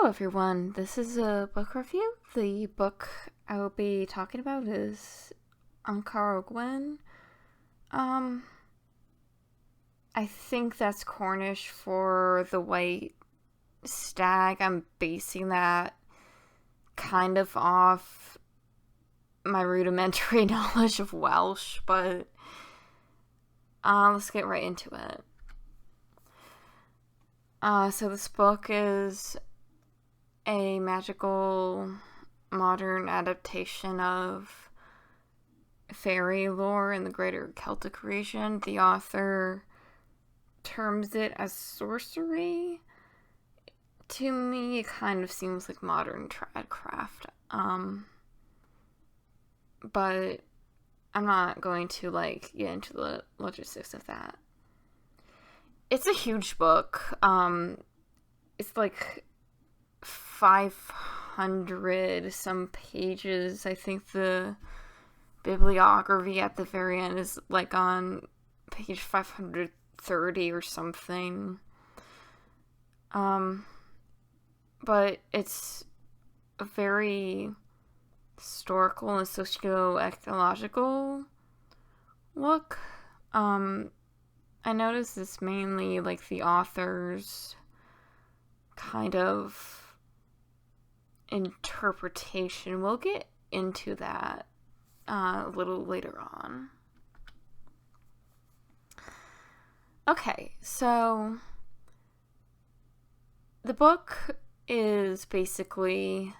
Hello everyone, this is a book review. The book I will be talking about is Ankara Gwen. I think that's Cornish for the white stag. I'm basing that kind of off my rudimentary knowledge of Welsh, but let's get right into it. So this book is a magical modern adaptation of fairy lore in the greater Celtic region. The author terms it as sorcery. To me, it kind of seems like modern tradcraft. But I'm not going to get into the logistics of that. It's a huge book. It's like 500 some pages. I think the bibliography at the very end is on page 530 or something. But it's a very historical and socio-ecological look. I noticed this mainly the author's kind of interpretation. We'll get into that a little later on. Okay, so the book is basically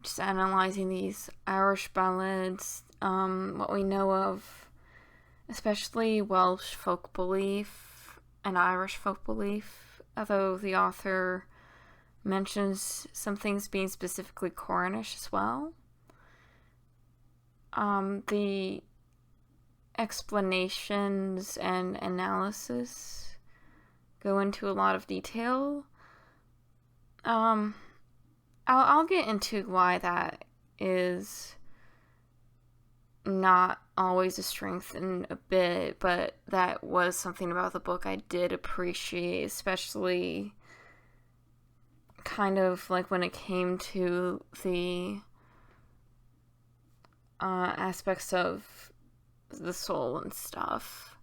just analyzing these Irish ballads, what we know of, especially Welsh folk belief and Irish folk belief, although the author mentions some things being specifically Cornish as well. The explanations and analysis go into a lot of detail. I'll get into why that is not always a strength in a bit, but that was something about the book I did appreciate, especially kind of when it came to the aspects of the soul and stuff.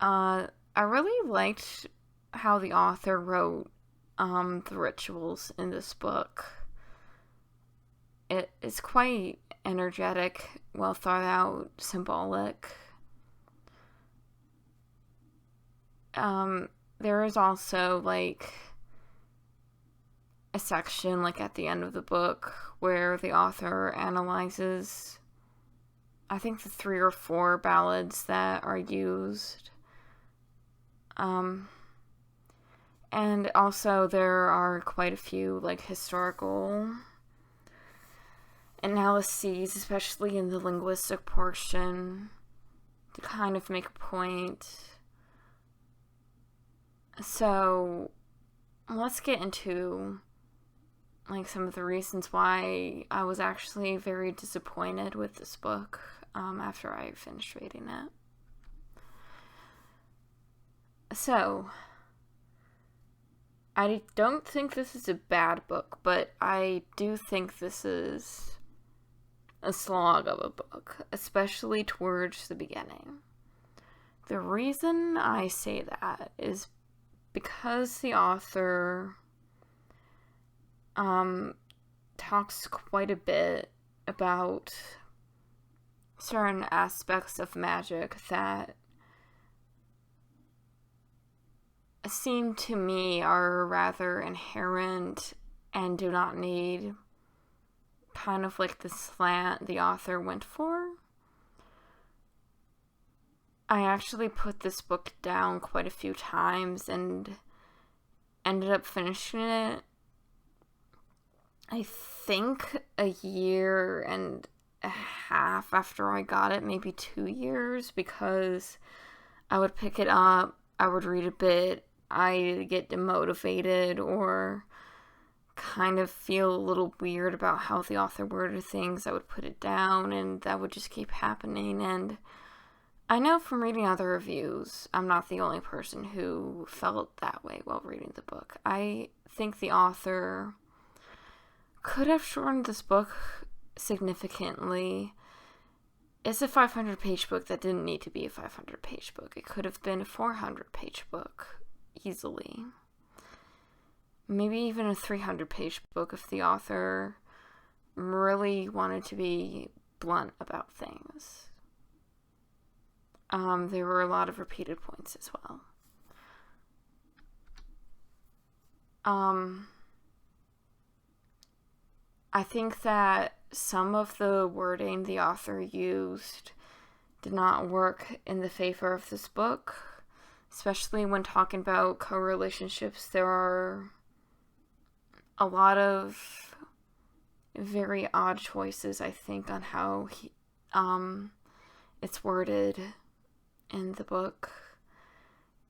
I really liked how the author wrote the rituals in this book. It's quite energetic, well thought out, symbolic. There is also a section at the end of the book where the author analyzes, I think, the 3 or 4 ballads that are used. And also there are quite a few historical analyses, especially in the linguistic portion, to kind of make a point. So let's get into some of the reasons why I was actually very disappointed with this book after I finished reading it. So, I don't think this is a bad book, but I do think this is a slog of a book, especially towards the beginning. The reason I say that is because the author talks quite a bit about certain aspects of magic that seem to me are rather inherent and do not need kind of the slant the author went for. I actually put this book down quite a few times and ended up finishing it, I think, a year and a half after I got it, maybe 2 years, because I would pick it up, I would read a bit, I get demotivated or kind of feel a little weird about how the author worded things. I would put it down, and that would just keep happening, and I know from reading other reviews, I'm not the only person who felt that way while reading the book. I think the author could have shortened this book significantly. It's a 500-page book that didn't need to be a 500-page book. It could have been a 400-page book, easily. Maybe even a 300-page book if the author really wanted to be blunt about things. There were a lot of repeated points as well. I think that some of the wording the author used did not work in the favor of this book, especially when talking about co-relationships. There are a lot of very odd choices, I think, on how it's worded in the book,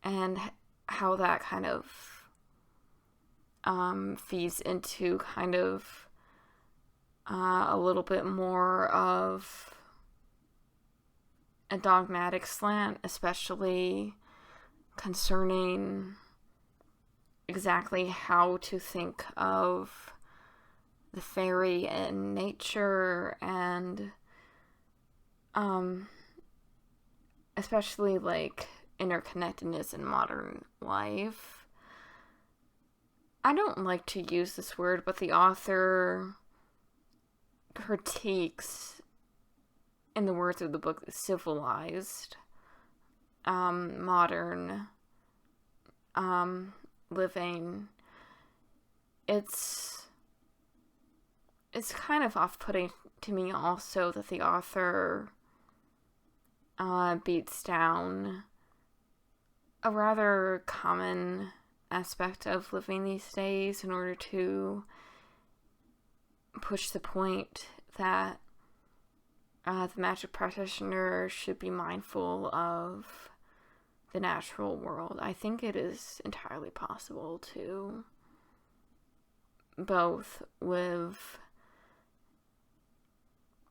and how that kind of feeds into kind of a little bit more of a dogmatic slant, especially concerning exactly how to think of the fairy in nature, and especially like interconnectedness in modern life. I don't like to use this word, but the author critiques, in the words of the book, civilized, modern living. It's kind of off-putting to me also that the author beats down a rather common aspect of living these days in order to push the point that the magic practitioner should be mindful of the natural world. I think it is entirely possible to both live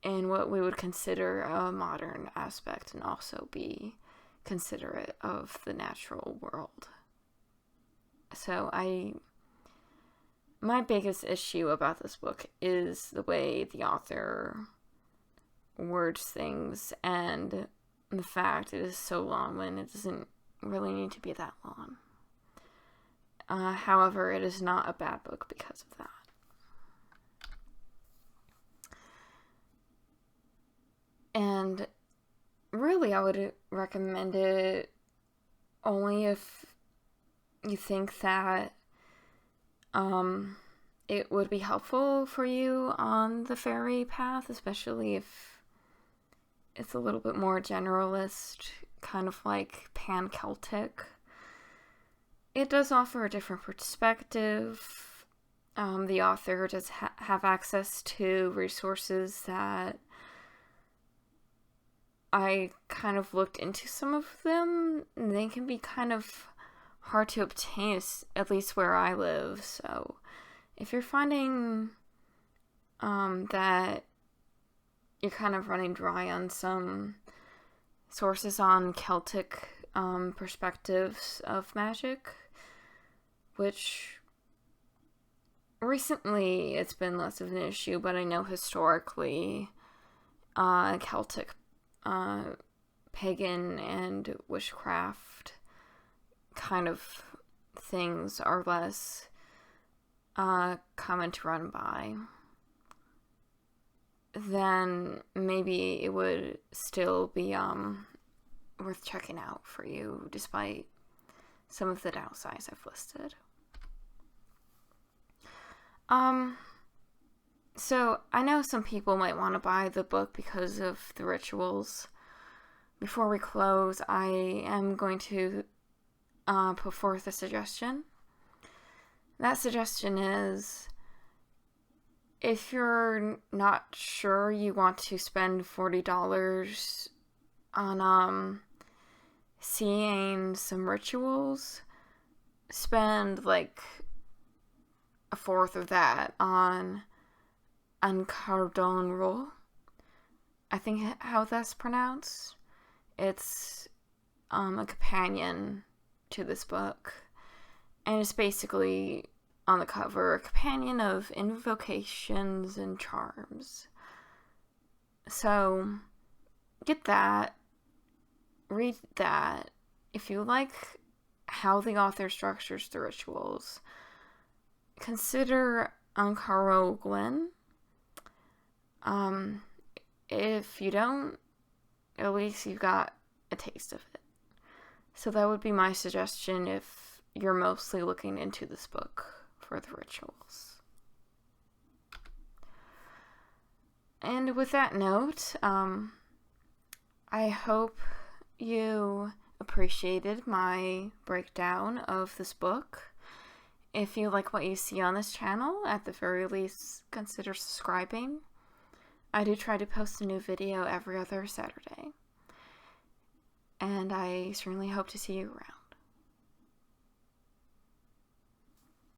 in what we would consider a modern aspect and also be considerate of the natural world. So my biggest issue about this book is the way the author words things, and the fact it is so long when it doesn't really need to be that long. However, it is not a bad book because of that. And really, I would recommend it only if you think that it would be helpful for you on the fairy path, especially if it's a little bit more generalist, kind of like pan-Celtic. It does offer a different perspective. The author does have access to resources that I kind of looked into some of them. They can be kind of hard to obtain, at least where I live. So if you're finding that you're kind of running dry on some sources on Celtic perspectives of magic, which recently it's been less of an issue, but I know historically Celtic pagan and witchcraft kind of things are less common to run by, then maybe it would still be worth checking out for you, despite some of the downsides I've listed. So I know some people might want to buy the book because of the rituals. Before we close, I am going to put forth a suggestion. That suggestion is, if you're not sure you want to spend $40 on seeing some rituals, spend like a fourth of that on An Cardón Ro. I think how that's pronounced. It's a companion to this book, and it's basically on the cover a companion of invocations and charms. So get that, read that. If you like how the author structures the rituals, consider Ankara Gwen. If you don't, at least you got a taste of it. So that would be my suggestion if you're mostly looking into this book for the rituals. And with that note, I hope you appreciated my breakdown of this book. If you like what you see on this channel, at the very least, consider subscribing. I do try to post a new video every other Saturday. And I certainly hope to see you around.